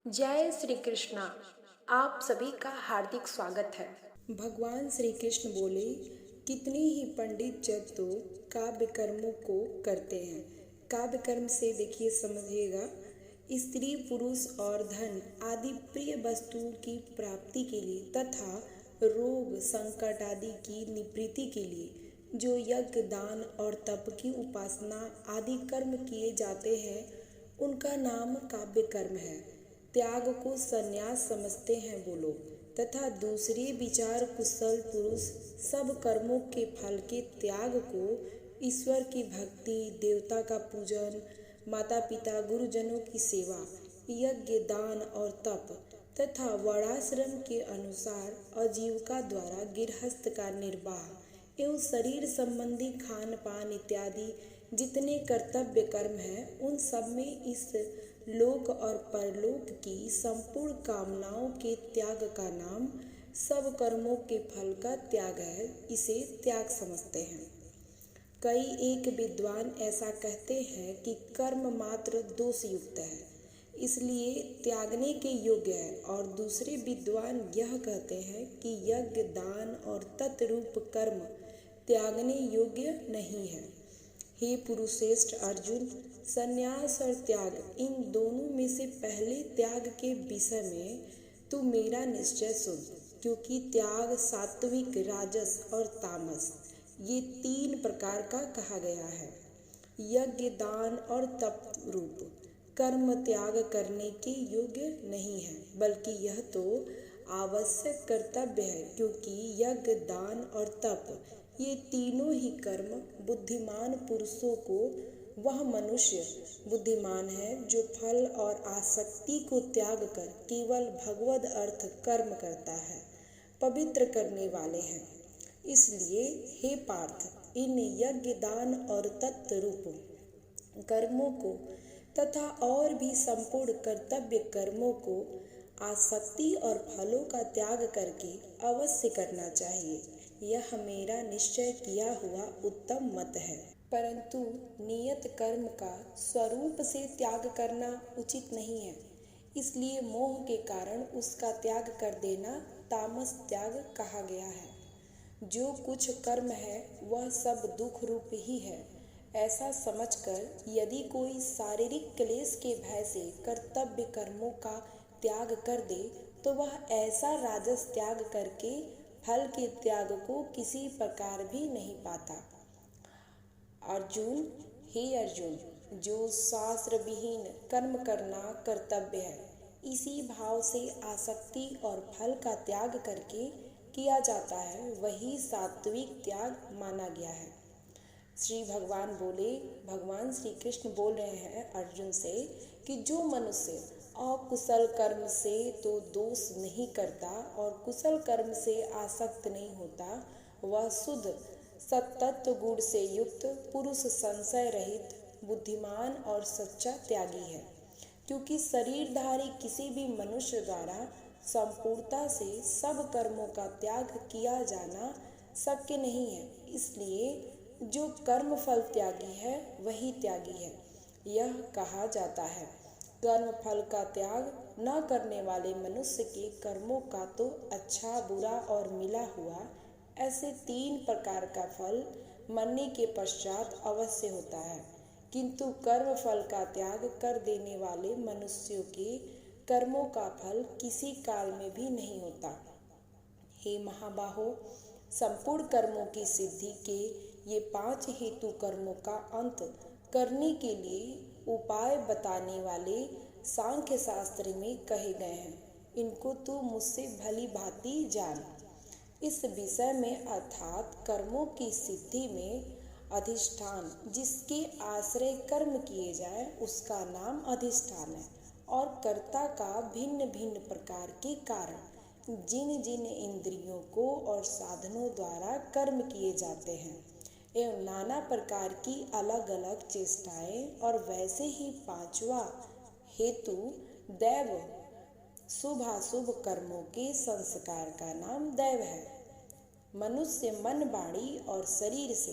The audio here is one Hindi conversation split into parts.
जय श्री कृष्णा। आप सभी का हार्दिक स्वागत है। भगवान श्री कृष्ण बोले, कितने ही पंडित जब तो काव्य कर्मों को करते हैं। काव्य कर्म से देखिए समझिएगा, स्त्री पुरुष और धन आदि प्रिय वस्तुओं की प्राप्ति के लिए तथा रोग संकट आदि की निवृत्ति के लिए जो यज्ञ दान और तप की उपासना आदि कर्म किए जाते हैं, उनका नाम काव्य कर्म है। त्याग को संन्यास समझते हैं वो लोग, तथा दूसरे विचार कुशल पुरुष सब कर्मों के फल के त्याग को ईश्वर की भक्ति, देवता का पूजन, माता पिता गुरुजनों की सेवा, यज्ञ दान और तप तथा वर्णाश्रम के अनुसार आजीविका द्वारा गृहस्थ का निर्वाह एवं शरीर संबंधी खान पान इत्यादि जितने कर्तव्य कर्म हैं, उन सब में इस लोक और परलोक की संपूर्ण कामनाओं के त्याग का नाम सब कर्मों के फल का त्याग है। इसे त्याग समझते हैं। कई एक विद्वान ऐसा कहते हैं कि कर्म मात्र दोष युक्त है, इसलिए त्यागने के योग्य है, और दूसरे विद्वान यह कहते हैं कि यज्ञ दान और तत्रूप कर्म त्यागने योग्य नहीं है। हे पुरुषश्रेष्ठ अर्जुन, संन्यास और त्याग इन दोनों में से पहले त्याग के विषय में तू मेरा निश्चय सुन, क्योंकि त्याग सात्विक, राजस और तामस ये तीन प्रकार का कहा गया है। यज्ञ दान और तप रूप कर्म त्याग करने के योग्य नहीं है, बल्कि यह तो आवश्यक कर्तव्य है, क्योंकि यज्ञ दान और तप ये तीनों ही कर्म बुद्धिमान पुरुषों को, वह मनुष्य बुद्धिमान है जो फल और आसक्ति को त्याग कर केवल भगवद अर्थ कर्म करता है, पवित्र करने वाले हैं। इसलिए हे पार्थ, इन यज्ञ दान और तत्रूप कर्मों को तथा और भी संपूर्ण कर्तव्य कर्मों को आसक्ति और फलों का त्याग करके अवश्य करना चाहिए। यह मेरा निश्चय किया हुआ उत्तम मत है। परंतु नियत कर्म का स्वरूप से त्याग करना उचित नहीं है, इसलिए मोह के कारण उसका त्याग कर देना तामस त्याग कहा गया है। जो कुछ कर्म है वह सब दुख रूप ही है, ऐसा समझकर यदि कोई शारीरिक क्लेश के भय से कर्तव्य कर्मों का त्याग कर दे, तो वह ऐसा राजस त्याग करके फल के त्याग को किसी प्रकार भी नहीं पाता। अर्जुन, हे अर्जुन, जो शास्त्र विहीन कर्म करना कर्तव्य है, इसी भाव से आसक्ति और फल का त्याग करके किया जाता है, वही सात्विक त्याग माना गया है। श्री भगवान बोले, भगवान श्री कृष्ण बोल रहे हैं अर्जुन से कि जो मनुष्य अकुशल कर्म से तो दोष नहीं करता और कुशल कर्म से आसक्त नहीं होता, वह शुद्ध सत्तत्व गुण से युक्त पुरुष, संशय रहित, बुद्धिमान और सच्चा त्यागी है। क्योंकि शरीरधारी किसी भी मनुष्य द्वारा संपूर्णता से सब कर्मों का त्याग किया जाना शक्य नहीं है, इसलिए जो कर्म फल त्यागी है वही त्यागी है। यह कहा जाता है, कर्म फल का त्याग न करने वाले मनुष्य के कर्मों का तो अच्छा बुरा और मिला हुआ ऐसे तीन प्रकार का फल मरने के पश्चात अवश्य होता है, किंतु कर्म फल का त्याग कर देने वाले मनुष्यों के कर्मों का फल किसी काल में भी नहीं होता। हे महाबाहो, संपूर्ण कर्मों की सिद्धि के ये 5 हेतु कर्मों का अंत करने के लिए उपाय बताने वाले सांख्य शास्त्र में कहे गए हैं। इनको तू मुझसे भली भांति जान। इस विषय में अर्थात कर्मों की सिद्धि में अधिष्ठान, जिसके आश्रय कर्म किए जाए, उसका नाम अधिष्ठान है, और कर्ता का भिन्न भिन्न प्रकार के कारण जिन जिन इंद्रियों को और साधनों द्वारा कर्म किए जाते हैं, एवं नाना प्रकार की अलग अलग चेष्टाएं, और वैसे ही 5वां हेतु दैव, शुभाशुभ कर्मों के संस्कार का नाम दैव है। मनुष्य मन, वाणी और शरीर से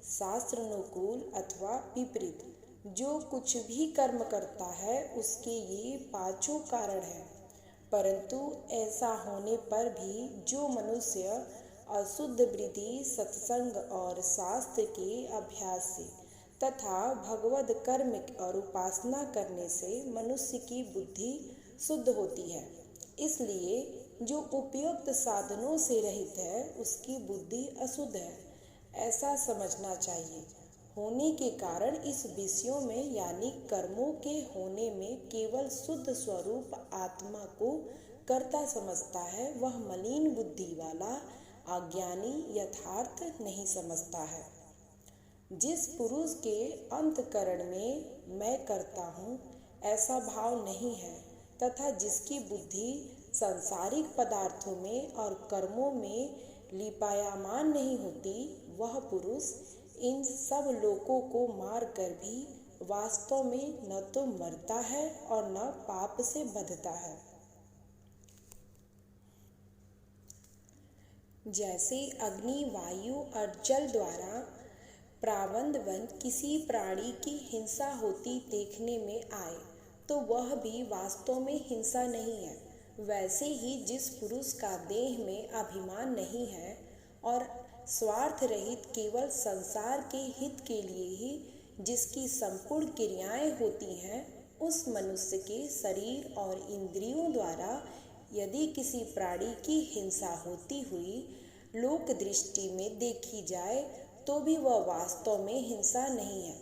शास्त्रानुकूल अथवा विपरीत जो कुछ भी कर्म करता है उसके ये पांचों कारण हैं। परंतु ऐसा होने पर भी जो मनुष्य अशुद्ध वृद्धि सत्संग और शास्त्र के अभ्यास से तथा भगवद कर्म और उपासना करने से मनुष्य की बुद्धि शुद्ध होती है, इसलिए जो उपयुक्त साधनों से रहित है उसकी बुद्धि अशुद्ध है, ऐसा समझना चाहिए। होने के कारण इस विषयों में यानी कर्मों के होने में केवल शुद्ध स्वरूप आत्मा को कर्ता समझता है, वह मलिन बुद्धि वाला अज्ञानी यथार्थ नहीं समझता है। जिस पुरुष के अंतकरण में मैं करता हूँ ऐसा भाव नहीं है तथा जिसकी बुद्धि सांसारिक पदार्थों में और कर्मों में लिपायमान नहीं होती, वह पुरुष इन सब लोकों को मार कर भी वास्तव में न तो मरता है और न पाप से बंधता है। जैसे अग्नि, वायु और जल द्वारा प्रारब्धवश किसी प्राणी की हिंसा होती देखने में आए तो वह भी वास्तव में हिंसा नहीं है, वैसे ही जिस पुरुष का देह में अभिमान नहीं है और स्वार्थ रहित केवल संसार के हित के लिए ही जिसकी संपूर्ण क्रियाएं होती हैं, उस मनुष्य के शरीर और इंद्रियों द्वारा यदि किसी प्राणी की हिंसा होती हुई लोक दृष्टि में देखी जाए तो भी वह वास्तव में हिंसा नहीं है,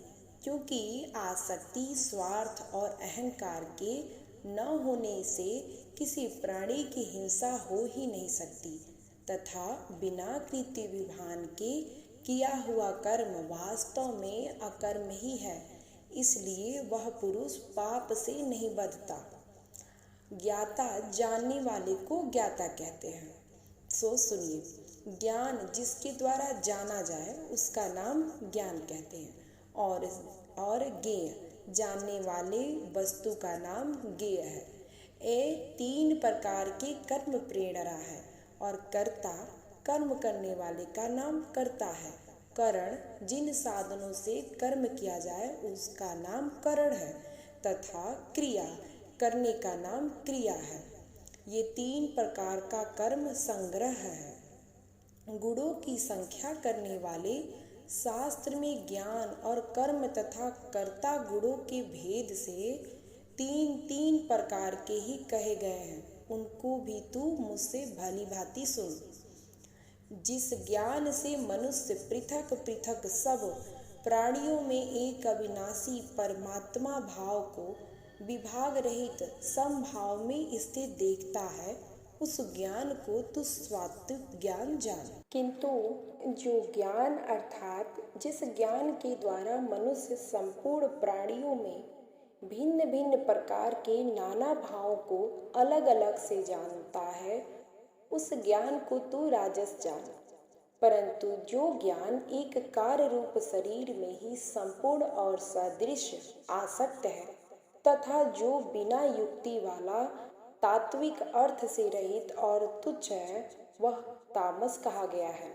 क्योंकि आसक्ति, स्वार्थ और अहंकार के न होने से किसी प्राणी की हिंसा हो ही नहीं सकती तथा बिना कृत्य विभान के किया हुआ कर्म वास्तव में अकर्म ही है, इसलिए वह पुरुष पाप से नहीं बंधता। ज्ञाता जानने वाले को ज्ञाता कहते हैं। सो सुनिए, ज्ञान जिसके द्वारा जाना जाए उसका नाम ज्ञान कहते हैं और ज्ञेय जानने वाले वस्तु का नाम ज्ञेय है। ये तीन प्रकार के कर्म प्रेरणा है और कर्ता कर्म करने वाले का नाम कर्ता है। करण जिन साधनों से कर्म किया जाए उसका नाम करण है तथा क्रिया करने का नाम क्रिया है। ये तीन प्रकार का कर्म संग्रह है। गुणों की संख्या करने वाले शास्त्र में ज्ञान और कर्म तथा कर्ता गुणों के भेद से तीन तीन प्रकार के ही कहे गए हैं, उनको भी तू मुझसे भली भांति सुन। जिस ज्ञान से मनुष्य पृथक पृथक सब प्राणियों में एक अविनाशी परमात्मा भाव को विभाग रहित समभाव में स्थित देखता है, उस ज्ञान को तू स्वात्विक ज्ञान जान। किंतु जो ज्ञान अर्थात जिस ज्ञान के द्वारा मनुष्य संपूर्ण प्राणियों में भिन्न भिन्न प्रकार के नाना भावों को अलग अलग से जानता है, उस ज्ञान को तू राजस जान। परंतु जो ज्ञान एक कार्य रूप शरीर में ही संपूर्ण और सदृश आसक्त है तथा जो बिना युक्ति वाला तात्विक अर्थ से रहित और तुच्छ है, वह तामस कहा गया है।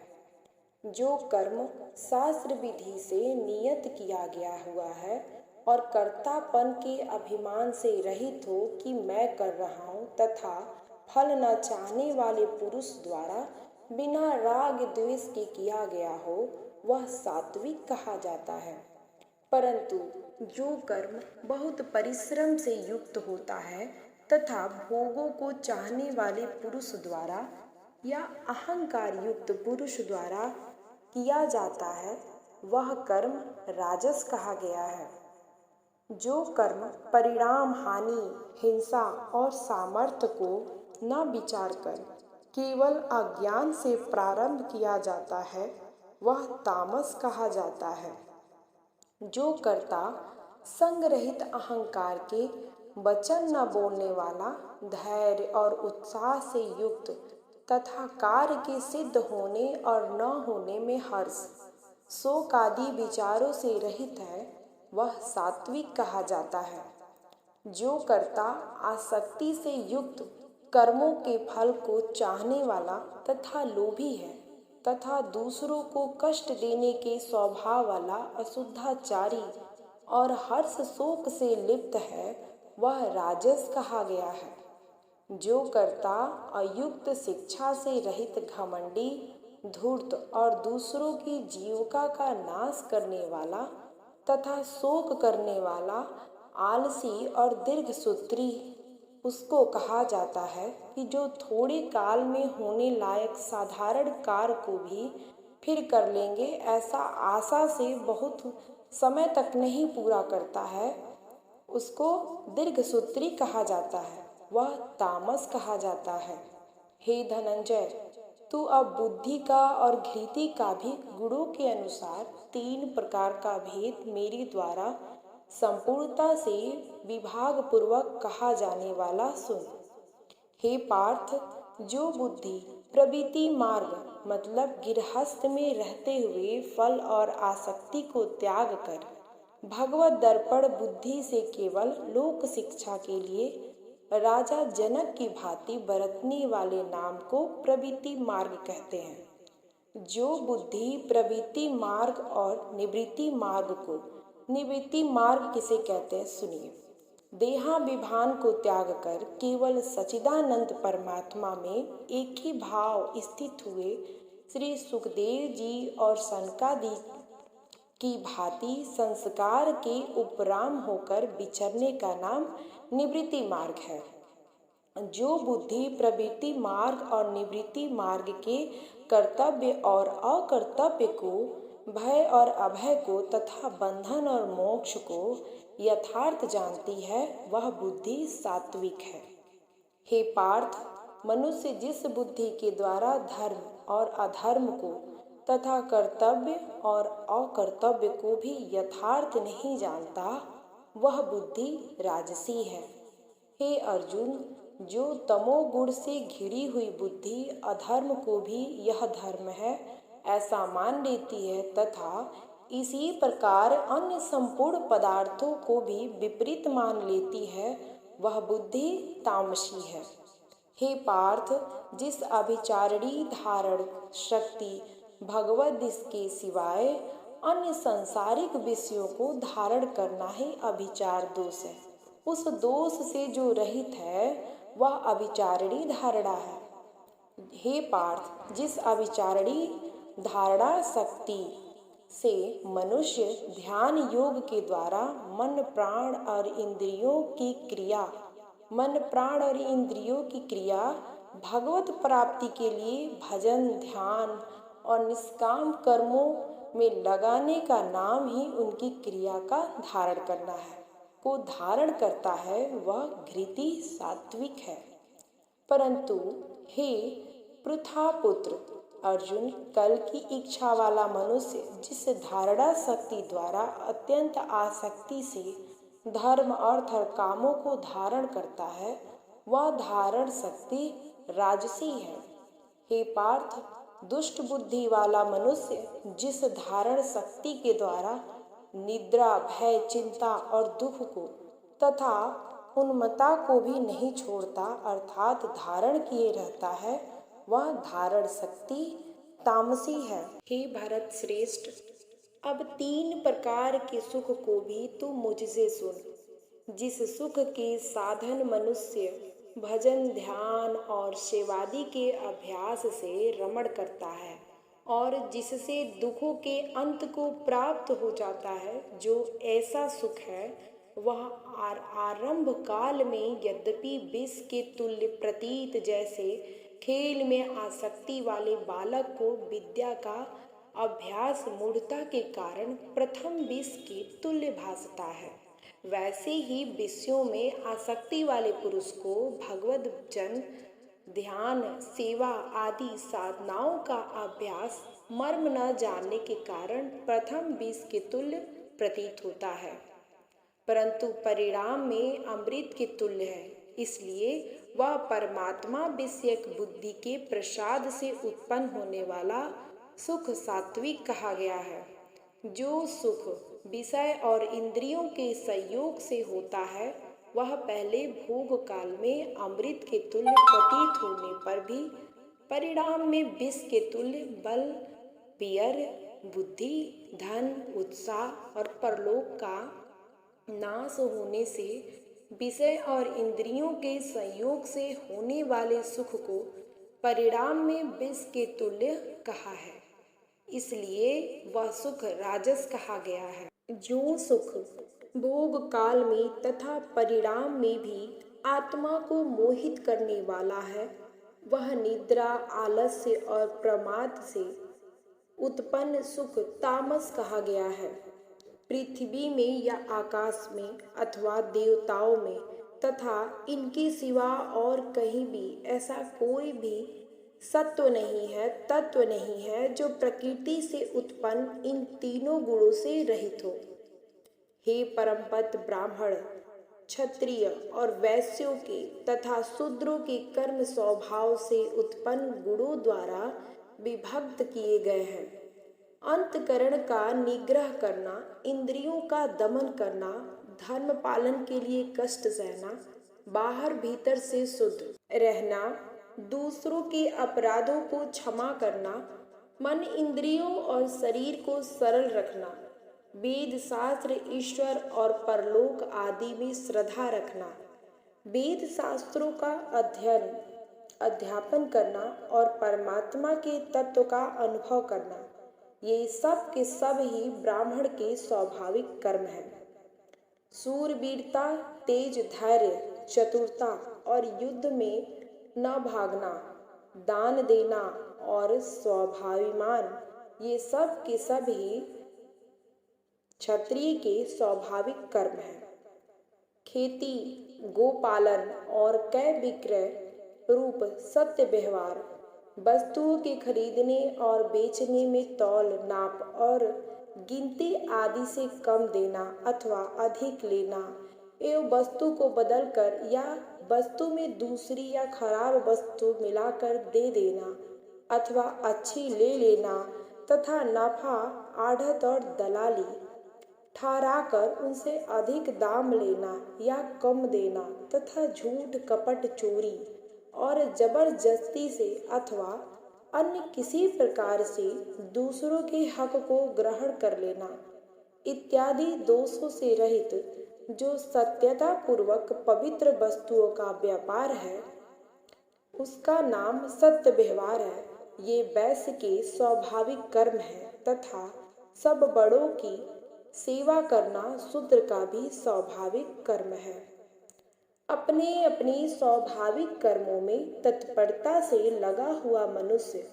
जो कर्म शास्त्र विधि से नियत किया गया हुआ है और कर्तापन के अभिमान से रहित हो कि मैं कर रहा हूँ तथा फल न चाहने वाले पुरुष द्वारा बिना राग द्वेष के किया गया हो, वह सात्विक कहा जाता है। परंतु जो कर्म बहुत परिश्रम से युक्त होता है तथा भोगों को चाहने वाले पुरुष द्वारा या अहंकार युक्त पुरुष द्वारा किया जाता है, वह कर्म राजस कहा गया है। जो कर्म परिणाम, हानि, हिंसा और सामर्थ्य को न विचार कर केवल अज्ञान से प्रारंभ किया जाता है, वह तामस कहा जाता है। जो कर्ता संग रहित अहंकार के वचन न बोलने वाला, धैर्य और उत्साह से युक्त तथा कार्य के सिद्ध होने और न होने में हर्ष, शोक आदि विचारों से रहित है, वह सात्विक कहा जाता है। जो कर्ता आसक्ति से युक्त कर्मों के फल को चाहने वाला तथा लोभी है तथा दूसरों को कष्ट देने के स्वभाव वाला अशुद्धाचारी और हर्ष शोक से लिप्त है वह राजस कहा गया है। जो कर्ता अयुक्त शिक्षा से रहित घमंडी, धूर्त और दूसरों की जीविका का नाश करने वाला तथा शोक करने वाला, आलसी और दीर्घसूत्री उसको कहा जाता है कि जो थोड़े काल में होने लायक साधारण कार्य को भी फिर कर लेंगे ऐसा आशा से बहुत समय तक नहीं पूरा करता है, उसको दीर्घसूत्री कहा जाता है, वह तामस कहा जाता है। हे धनंजय, तू अब बुद्धि का और घृति का भी गुणों के अनुसार 3 प्रकार का भेद मेरे द्वारा संपूर्णता से विभाग पूर्वक कहा जाने वाला सुन। हे पार्थ, जो बुद्धि प्रवृत्ति मार्ग मतलब गृहस्थ में रहते हुए फल और आसक्ति को त्याग कर भगवत दर्पण बुद्धि से केवल लोक शिक्षा के लिए राजा जनक की भांति बरतने वाले नाम को प्रवृत्ति मार्ग कहते हैं। जो बुद्धि प्रवृत्ति मार्ग और निवृत्ति मार्ग को, निवृत्ति मार्ग किसे कहते हैं सुनिए, देहाभिमान को त्याग कर केवल सच्चिदानंद परमात्मा में एक ही भाव स्थित हुए श्री सुखदेव जी और सनकादि की भांति संस्कार के उपराम होकर विचरने का नाम निवृत्ति मार्ग है। जो बुद्धि प्रवृत्ति मार्ग और निवृत्ति मार्ग के कर्तव्य और अकर्तव्य को, भय और अभय को तथा बंधन और मोक्ष को यथार्थ जानती है, वह बुद्धि सात्विक है। हे पार्थ, मनुष्य जिस बुद्धि के द्वारा धर्म और अधर्म को तथा कर्तव्य और अकर्तव्य को भी यथार्थ नहीं जानता, वह बुद्धि राजसी है। हे अर्जुन, जो तमोगुण से घिरी हुई बुद्धि अधर्म को भी यह धर्म है ऐसा मान लेती है तथा इसी प्रकार अन्य संपूर्ण पदार्थों को भी विपरीत मान लेती है, वह बुद्धि तामसी है। हे पार्थ, जिस अभिचारिणी धारण शक्ति भगवद के सिवाय अन्य सांसारिक विषयों को धारण करना ही अभिचार दोष है, उस दोष से जो रहित है वह अभिचारिणी धारणा है। हे पार्थ, जिस अभिचारिणी धारणा शक्ति से मनुष्य ध्यान योग के द्वारा मन प्राण और इंद्रियों की क्रिया भगवत प्राप्ति के लिए भजन ध्यान और निष्काम कर्मों में लगाने का नाम ही उनकी क्रिया का धारण करना है, को धारण करता है, वह घृति सात्विक है। परंतु हे पृथापुत्र अर्जुन, कल की इच्छा वाला मनुष्य जिस धारणा शक्ति द्वारा अत्यंत आसक्ति से धर्म अर्थ और कामों को धारण करता है, वह धारण शक्ति राजसी है। हे पार्थ, दुष्ट बुद्धि वाला मनुष्य जिस धारण शक्ति के द्वारा निद्रा भय चिंता और दुख को तथा उन्मत्ता को भी नहीं छोड़ता अर्थात धारण किए रहता है, वह धारण शक्ति तामसी है। हे भरत श्रेष्ठ, अब 3 प्रकार के सुख को भी तू मुझसे सुन। जिस सुख के साधन मनुष्य भजन ध्यान और सेवादि के अभ्यास से रमण करता है और जिससे दुखों के अंत को प्राप्त हो जाता है, जो ऐसा सुख है वह आरंभ काल में यद्यपि विष के तुल्य प्रतीत जैसे खेल में आसक्ति वाले बालक को विद्या का अभ्यास मूढ़ता के कारण प्रथम विष के तुल्य भासता है, वैसे ही विषयों में आसक्ति वाले पुरुष को भगवद जन ध्यान सेवा आदि साधनाओं का अभ्यास मर्म न जानने के कारण प्रथम विष के तुल्य प्रतीत होता है, परंतु परिणाम में अमृत के तुल्य है। इसलिए वह परमात्मा विषयक बुद्धि के प्रसाद से उत्पन्न होने वाला सुख सात्विक कहा गया है। जो सुख विषय और इंद्रियों के संयोग से होता है, वह पहले भोग काल में अमृत के तुल्य प्रतीत होने पर भी परिणाम में विष के तुल्य बल पियर बुद्धि धन उत्साह और परलोक का नाश होने से विषय और इंद्रियों के संयोग से होने वाले सुख को परिणाम में विष के तुल्य कहा है, इसलिए वह सुख राजस कहा गया है। जो सुख भोग काल में तथा परिणाम में भी आत्मा को मोहित करने वाला है, वह निद्रा, आलस्य और प्रमाद से उत्पन्न सुख तामस कहा गया है। पृथ्वी में या आकाश में अथवा देवताओं में तथा इनके सिवा और कहीं भी ऐसा कोई भी सत्व नहीं है, तत्व नहीं है जो प्रकृति से उत्पन्न इन तीनों गुणों से रहित हो। हे परमपद ब्राह्मण, क्षत्रिय और वैश्यों के तथा शूद्रों के कर्म स्वभाव से उत्पन्न गुणों द्वारा विभक्त किए गए हैं। अंतकरण का निग्रह करना, इंद्रियों का दमन करना, धर्म पालन के लिए कष्ट सहना, बाहर भीतर से शुद्ध रहना, दूसरों के अपराधों को क्षमा करना, मन, इंद्रियों और शरीर को सरल रखना, वेद शास्त्र, ईश्वर और परलोक आदि में श्रद्धा रखना, वेद शास्त्रों का अध्यापन करना और परमात्मा के तत्व का अनुभव करना, ये सब के सब ही ब्राह्मण के स्वाभाविक कर्म है। शूरवीरता, तेज, धैर्य, चतुरता और युद्ध में न भागना, दान देना और स्वाभिमान, ये सब के सब ही क्षत्रिय के स्वाभाविक कर्म है। खेती, गोपालन और क्रय विक्रय रूप सत्य व्यवहार, वस्तुओं के खरीदने और बेचने में तौल, नाप और गिनती आदि से कम देना अथवा अधिक लेना, एवं वस्तु को बदलकर या वस्तु में दूसरी या खराब वस्तु मिलाकर दे देना अथवा अच्छी ले लेना तथा नफा, आढ़त और दलाली ठहराकर उनसे अधिक दाम लेना या कम देना तथा झूठ, कपट, चोरी और जबरदस्ती से अथवा अन्य किसी प्रकार से दूसरों के हक को ग्रहण कर लेना इत्यादि दोषों से रहित जो सत्यता पूर्वक पवित्र वस्तुओं का व्यापार है, उसका नाम सत्य व्यवहार है। ये वैश्य के स्वाभाविक कर्म है तथा सब बड़ों की सेवा करना शूद्र का भी स्वाभाविक कर्म है। अपने अपने स्वाभाविक कर्मों में तत्परता से लगा हुआ मनुष्य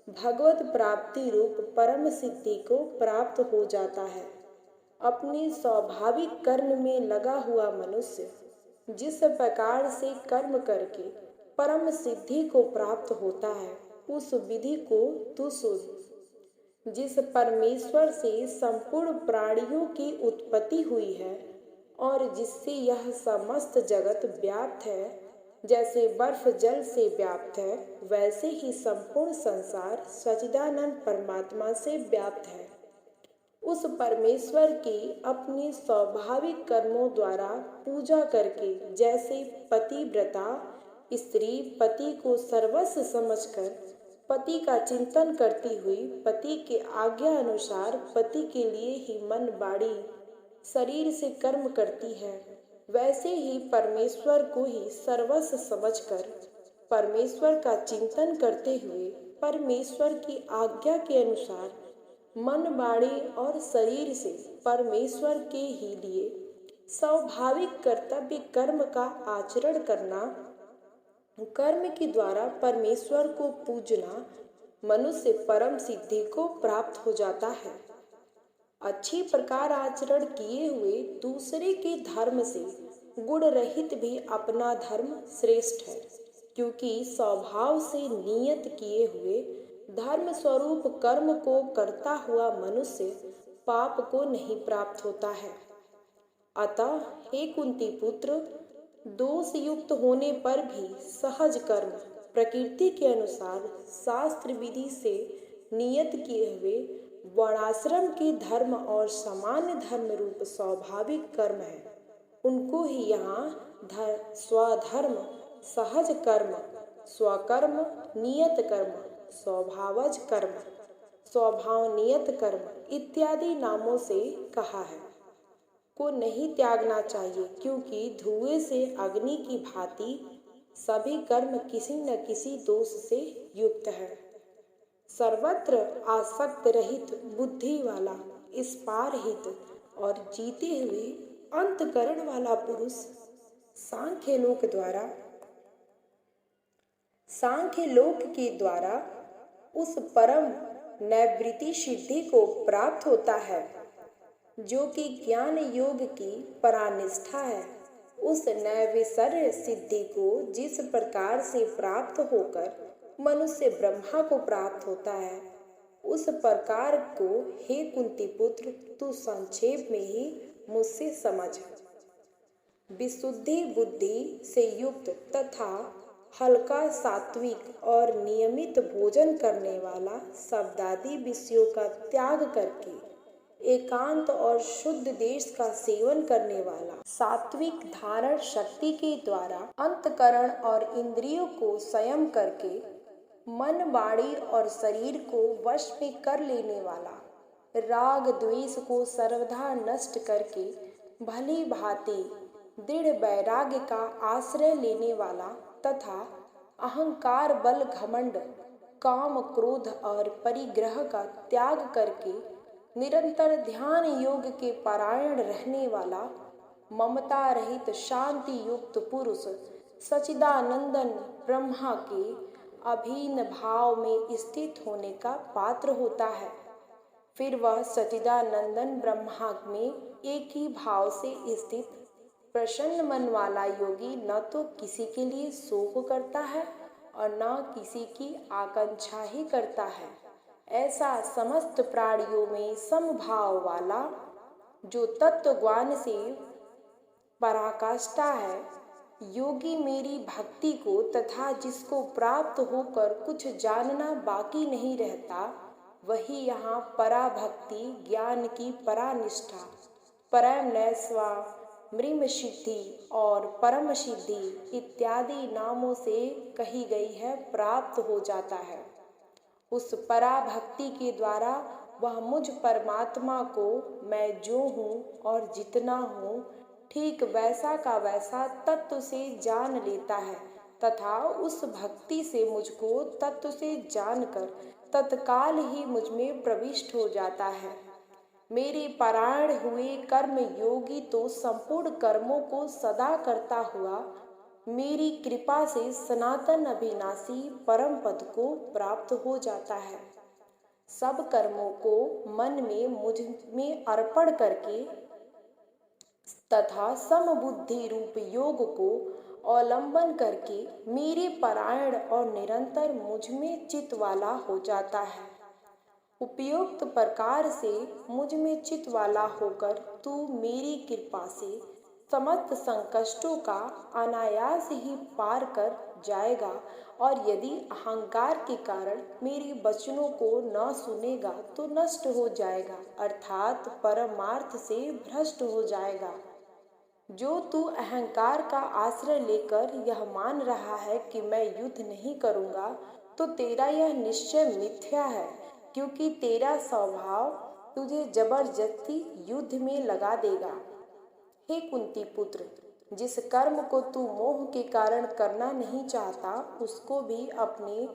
भगवत प्राप्ति रूप परम सिद्धि को प्राप्त हो जाता है। अपने स्वाभाविक कर्म में लगा हुआ मनुष्य जिस प्रकार से कर्म करके परम सिद्धि को प्राप्त होता है, उस विधि को तू सुन। जिस परमेश्वर से संपूर्ण प्राणियों की उत्पत्ति हुई है और जिससे यह समस्त जगत व्याप्त है, जैसे बर्फ जल से व्याप्त है, वैसे ही संपूर्ण संसार सच्चिदानंद परमात्मा से व्याप्त है। उस परमेश्वर की अपने स्वाभाविक कर्मों द्वारा पूजा करके, जैसे पतिव्रता स्त्री पति को सर्वस्व समझकर पति का चिंतन करती हुई पति के आज्ञा अनुसार पति के लिए ही मन, बाड़ी, शरीर से कर्म करती है, वैसे ही परमेश्वर को ही सर्वस्व समझकर परमेश्वर का चिंतन करते हुए परमेश्वर की आज्ञा के अनुसार मन, बाड़ी और शरीर से परमेश्वर के ही लिए स्वाभाविक कर्तव्य कर्म का आचरण करना, कर्म के द्वारा परमेश्वर को पूजना, मनुष्य परम सिद्धि को प्राप्त हो जाता है। अच्छी प्रकार आचरण किए हुए दूसरे के धर्म से गुण रहित भी अपना धर्म श्रेष्ठ है, क्योंकि स्वभाव से नियत किए हुए धर्म स्वरूप कर्म को करता हुआ मनुष्य पाप को नहीं प्राप्त होता है। अतः हे कुंती पुत्र, दोष युक्त होने पर भी सहज कर्म प्रकृति के अनुसार शास्त्र विधि से नियत किए हुए वर्णाश्रम के धर्म और सामान्य धर्म रूप स्वाभाविक कर्म है, उनको ही यहाँ स्वधर्म, सहज कर्म, स्वकर्म, नियत कर्म, स्वभावज कर्म, स्वभाव नियत कर्म इत्यादि नामों से कहा है। को नहीं त्यागना चाहिए, क्योंकि धुएं से अग्नि की भांति सभी कर्म किसी न किसी दोष से युक्त है। सर्वत्र आसक्त रहित बुद्धि वाला, इस पार हित और जीते हुए अंतकरण वाला पुरुष सांख्य लोक के द्वारा उस परम नैवृत्ति सिद्धि को प्राप्त होता है, जो कि ज्ञान योग की परानिष्ठा है। उस नैवेश्वर्य सिद्धि को जिस प्रकार से प्राप्त होकर मनुष्य ब्रह्मा को प्राप्त होता है, उस प्रकार को हे कुंती पुत्र तू संक्षेप में ही मुझसे समझ। विशुद्धि बुद्धि से युक्त तथा हल्का सात्विक और नियमित भोजन करने वाला शब्दादि विषयों का त्याग करके एकांत और शुद्ध देश का सेवन करने वाला, सात्विक धारण शक्ति के द्वारा अंतकरण और इंद्रियों को संयम करके मन, वाणी और शरीर को वश में कर लेने वाला, राग द्वेष को सर्वथा नष्ट करके भली भांति दृढ़ वैराग्य का आश्रय लेने वाला तथा अहंकार, बल, घमंड, काम, क्रोध और परिग्रह का त्याग करके निरंतर ध्यान योग के पारायण रहने वाला, ममता रहित शांति युक्त पुरुष सच्चिदानंदन ब्रह्मा के अभिन्न भाव में स्थित होने का पात्र होता है। फिर वह सच्चिदानंदन ब्रह्मा में एक ही भाव से स्थित प्रसन्न मन वाला योगी न तो किसी के लिए शोक करता है और न किसी की आकांक्षा ही करता है। ऐसा समस्त प्राणियों में समभाव वाला, जो तत्वज्ञान से पराकाष्ठा है, योगी मेरी भक्ति को तथा जिसको प्राप्त होकर कुछ जानना बाकी नहीं रहता, वही यहाँ पराभक्ति, ज्ञान की परानिष्ठा, परम नैस्वा, मृम सिद्धि और परम सिद्धि इत्यादि नामों से कही गई है, प्राप्त हो जाता है। उस पराभक्ति के द्वारा वह मुझ परमात्मा को मैं जो हूँ और जितना हूँ ठीक वैसा का वैसा तत्व से जान लेता है तथा उस भक्ति से मुझको तत्व से जानकर तत्काल ही मुझ में प्रविष्ट हो जाता है। मेरे पारायण हुए कर्म योगी तो संपूर्ण कर्मों को सदा करता हुआ मेरी कृपा से सनातन अविनाशी परम पद को प्राप्त हो जाता है। सब कर्मों को मन में मुझ में अर्पण करके तथा समबुद्धि रूप योग को अवलंबन करके मेरे पारायण और निरंतर मुझ में चित वाला हो जाता है। उपयुक्त प्रकार से मुझ में चित वाला होकर तू मेरी कृपा से समस्त संकष्टों का अनायास ही पार कर जाएगा, और यदि अहंकार के कारण मेरे वचनों को न सुनेगा तो नष्ट हो जाएगा, अर्थात परमार्थ से भ्रष्ट हो जाएगा। जो तू अहंकार का आश्रय लेकर यह मान रहा है कि मैं युद्ध नहीं करूँगा, तो तेरा यह निश्चय मिथ्या है, क्योंकि तेरा स्वभाव तुझे जबरदस्ती युद्ध में लगा देगा। हे कुंती पुत्र, जिस कर्म को तू मोह के कारण करना नहीं चाहता, उसको भी अपने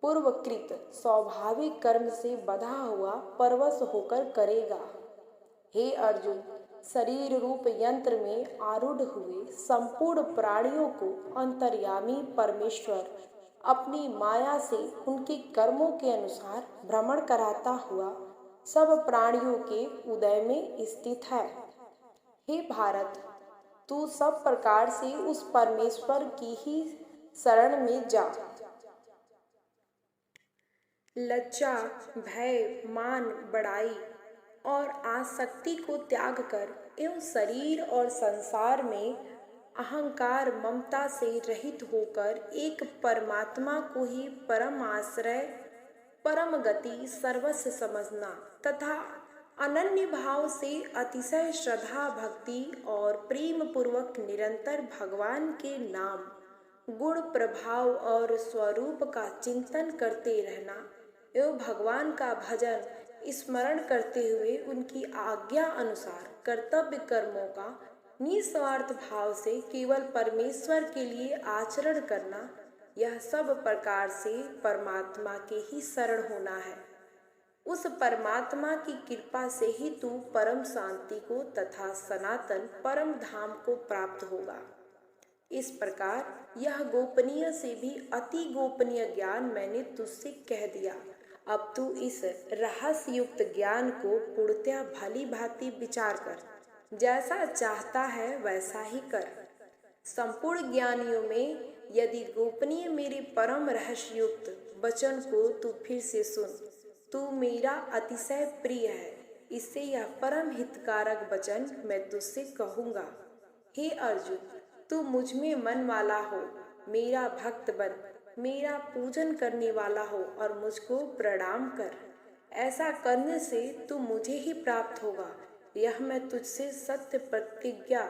पूर्वकृत स्वाभाविक कर्म से बंधा हुआ परवश होकर करेगा। हे अर्जुन, शरीर रूप यंत्र में आरूढ़ हुए संपूर्ण प्राणियों को अंतर्यामी परमेश्वर अपनी माया से उनके कर्मों के अनुसार भ्रमण कराता हुआ सब प्राणियों के उदय में स्थित है। हे भारत, तू सब प्रकार से उस परमेश्वर की ही शरण में जा। लज्जा, भय, मान, बड़ाई और आसक्ति को त्याग कर एवं शरीर और संसार में अहंकार ममता से रहित होकर एक परमात्मा को ही परम आश्रय, परम गति, सर्वस्व समझना तथा अनन्य भाव से अतिशय श्रद्धा, भक्ति और प्रेम पूर्वक निरंतर भगवान के नाम, गुण, प्रभाव और स्वरूप का चिंतन करते रहना एवं भगवान का भजन स्मरण करते हुए उनकी आज्ञा अनुसार कर्तव्य कर्मों का निस्वार्थ भाव से केवल परमेश्वर के लिए आचरण करना, यह सब प्रकार से परमात्मा के ही शरण होना है। उस परमात्मा की कृपा से ही तू परम शांति को तथा सनातन परम धाम को प्राप्त होगा। इस प्रकार यह गोपनीय से भी अति गोपनीय ज्ञान मैंने तुझसे कह दिया। अब तू इस रहस्य युक्त ज्ञान को पूर्णतः भली भांति विचार कर, जैसा चाहता है वैसा ही कर। संपूर्ण ज्ञानियों में यदि गोपनीय मेरे परम रहस्य युक्त वचन को तू फिर से सुन, तू मेरा अतिशय प्रिय है। इससे यह परम हितकारक वचन मैं तुझसे कहूँगा। हे अर्जुन, तू मुझ में मन वाला हो, मेरा भक्त बन, मेरा पूजन करने वाला हो और मुझको प्रणाम कर। ऐसा करने से तू मुझे ही प्राप्त होगा। यह मैं तुझसे सत्य प्रतिज्ञा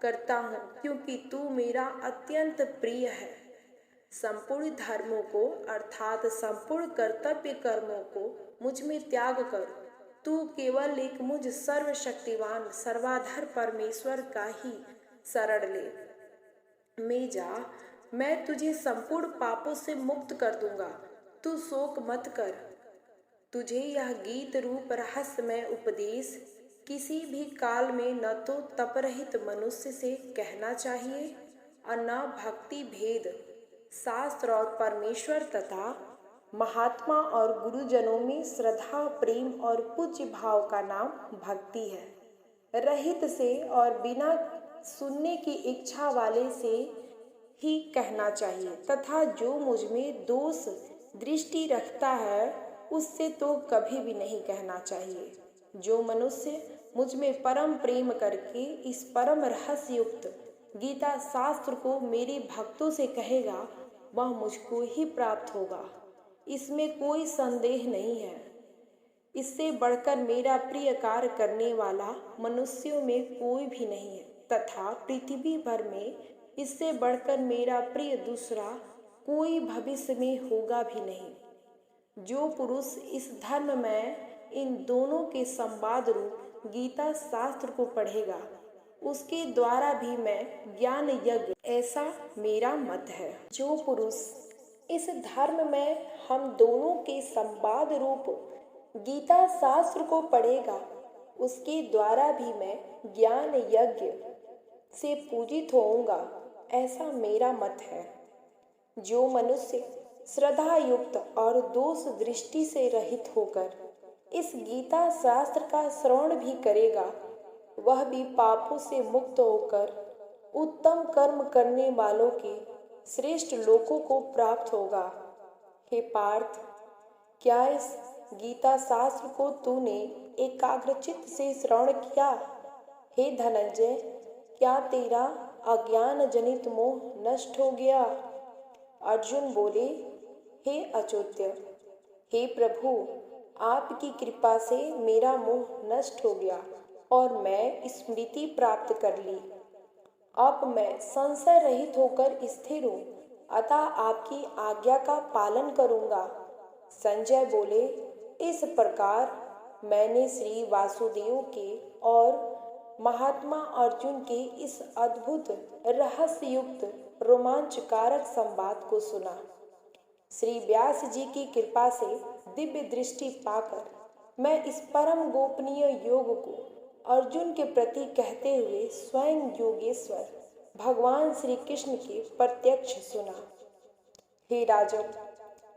करता हूँ, क्योंकि तू मेरा अत्यंत प्रिय है। संपूर्ण धर्मों को अर्थात संपूर्ण कर्तव्य कर्मों को मुझ में त्याग कर तू केवल एक मुझ सर्वशक्तिवान सर्वाधर परमेश्वर का ही शरण ले। मैं जा, मैं तुझे संपूर्ण पापों से मुक्त कर दूंगा। तू शोक मत कर। तुझे यह गीत रूप रहस्यमय उपदेश किसी भी काल में न तो तपरहित मनुष्य से कहना चाहिए और न भक्ति भेद शास्त्र और परमेश्वर तथा महात्मा और गुरुजनों में श्रद्धा प्रेम और पूज्य भाव का नाम भक्ति है। रहित से और बिना सुनने की इच्छा वाले से ही कहना चाहिए तथा जो मुझ में दोष दृष्टि रखता है उससे तो कभी भी नहीं कहना चाहिए। जो मनुष्य मुझ में परम प्रेम करके इस परम रहस्य युक्त गीता शास्त्र को मेरे भक्तों से कहेगा, वह मुझको ही प्राप्त होगा। इसमें कोई संदेह नहीं है। इससे बढ़कर मेरा प्रिय कार्य करने वाला मनुष्यों में कोई भी नहीं है तथा पृथ्वी भर में इससे बढ़कर मेरा प्रिय दूसरा कोई भविष्य में होगा भी नहीं। जो पुरुष इस धर्म में इन दोनों के संवाद रूप गीता शास्त्र को पढ़ेगा, उसके द्वारा भी मैं ज्ञान यज्ञ, ऐसा मेरा मत है। जो पुरुष इस धर्म में हम दोनों के संवाद रूप गीता शास्त्र को पढ़ेगा, उसके द्वारा भी मैं ज्ञान यज्ञ से पूजित होऊंगा, ऐसा मेरा मत है। जो मनुष्य श्रद्धा युक्त और दोष दृष्टि से रहित होकर इस गीता शास्त्र का श्रवण भी करेगा, वह भी पापों से मुक्त होकर उत्तम कर्म करने वालों के श्रेष्ठ लोकों को प्राप्त होगा। हे पार्थ, क्या इस गीता शास्त्र को तूने एकाग्रचित्त से श्रवण किया? हे धनंजय, क्या तेरा अज्ञान जनित मोह नष्ट हो गया? अर्जुन बोले, हे अच्युत, हे प्रभु, आपकी कृपा से मेरा मोह नष्ट हो गया और मैं स्मृति प्राप्त कर ली। अब मैं संशय रहित होकर स्थिर हूँ, अतः आपकी आज्ञा का पालन करूँगा। संजय बोले, इस प्रकार मैंने श्री वासुदेव के और महात्मा अर्जुन के इस अद्भुत रहस्य युक्त रोमांचकारक संवाद को सुना। श्री व्यास जी की कृपा से दिव्य दृष्टि पाकर मैं इस परम गोपनीय योग को अर्जुन के प्रति कहते हुए स्वयं योगेश्वर भगवान श्री कृष्ण के प्रत्यक्ष सुना। हे राजन,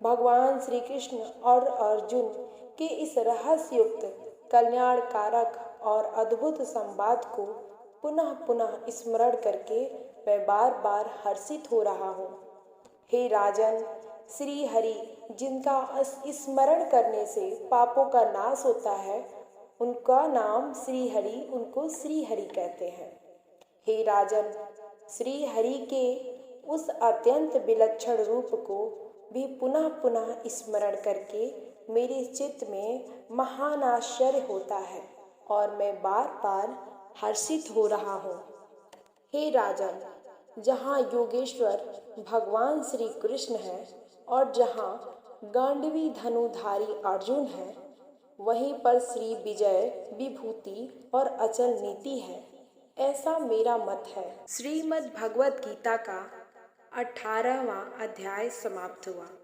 भगवान श्री कृष्ण और अर्जुन के इस रहस्य युक्त कल्याणकारक और अद्भुत संवाद को पुनः पुनः स्मरण करके मैं बार बार हर्षित हो रहा हूँ। हे राजन, श्री हरि जिनका स्मरण करने से पापों का नाश होता है, उनका नाम श्री हरि, उनको श्री हरि कहते हैं। हे राजन, श्री हरि के उस अत्यंत विलक्षण रूप को भी पुनः पुनः स्मरण करके मेरे चित्त में महान आश्चर्य होता है और मैं बार बार हर्षित हो रहा हूँ। हे राजन, जहाँ योगेश्वर भगवान श्री कृष्ण है और जहाँ गांडवी धनुधारी अर्जुन है, वहीं पर श्री विजय विभूति और अचल नीति है। ऐसा मेरा मत है। श्रीमद् भगवत गीता का 18वां अध्याय समाप्त हुआ।